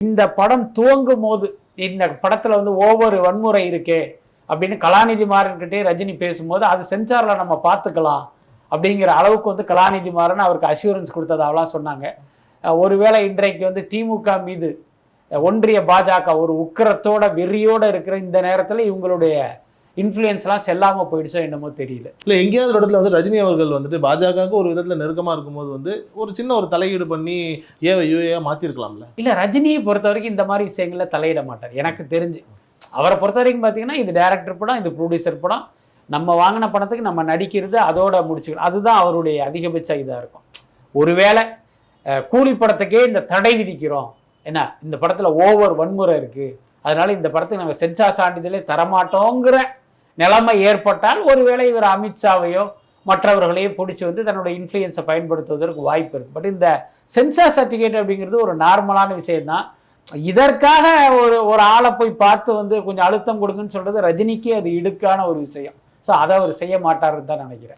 இந்த படம் துவங்கும் போது இந்த படத்தில் வந்து ஓவர் வன்முறை இருக்கே அப்படின்னு கலாநிதி மாறன்கிட்டே ரஜினி பேசும்போது அது சென்சாரில் நம்ம பார்த்துக்கலாம் அப்படிங்கிற அளவுக்கு வந்து கலாநிதி மாறன் அவருக்கு அஷூரன்ஸ் கொடுத்ததாவெல்லாம் சொன்னாங்க. ஒருவேளை இன்றைக்கு வந்து திமுக மீது ஒன்றிய பாஜக ஒரு உக்கிரத்தோட வெறியோடு இருக்கிற இந்த நேரத்தில் இவங்களுடைய இன்ஃப்ளூயன்ஸ்லாம் செல்லாமல் போயிடுச்சோ என்னமோ தெரியல. இல்லை, எங்கேயாவது ஒரு இடத்துல வந்து ரஜினி அவர்கள் வந்துட்டு பாஜகவுக்கு ஒரு விதத்தில் நெருக்கமாக இருக்கும்போது வந்து ஒரு சின்ன ஒரு தலையீடு பண்ணி யூஏ மாற்றிருக்கலாம்ல. இல்லை, ரஜினியை பொறுத்த வரைக்கும் இந்த மாதிரி விஷயங்களில் தலையிட மாட்டார் எனக்கு தெரிஞ்சு. அவரை பொறுத்த வரைக்கும் பார்த்தீங்கன்னா இது டைரக்டர் படம், இது ப்ரொடியூசர் படம், நம்ம வாங்கின பணத்துக்கு நம்ம நடிக்கிறது அதோட முடிச்சுக்கணும், அதுதான் அவருடைய அதிகபட்ச இதாக இருக்கும். ஒருவேளை கூலி படத்துக்கே இந்த தடை விதிக்கிறோம், என்ன இந்த படத்தில் ஓவர் வன்முறை இருக்குது, அதனால இந்த படத்துக்கு நாங்கள் சென்சார் சான்றிதழே தரமாட்டோங்கிற நிலைமை ஏற்பட்டால் ஒருவேளை இவர் அமித்ஷாவையோ மற்றவர்களையோ பிடிச்சி வந்து தன்னுடைய இன்ஃப்ளூயன்ஸை பயன்படுத்துவதற்கு வாய்ப்பு இருக்குது. பட் இந்த சென்சார் சர்டிஃபிகேட் அப்படிங்கிறது ஒரு நார்மலான விஷயம்தான். இதற்காக ஒரு ஆளை போய் பார்த்து வந்து கொஞ்சம் அழுத்தம் கொடுங்கன்னு சொல்கிறது ரஜினிக்கு அது இடுக்கான ஒரு விஷயம். ஸோ அதை அவர் செய்ய மாட்டாருன்னு தான் நினைக்கிறேன்.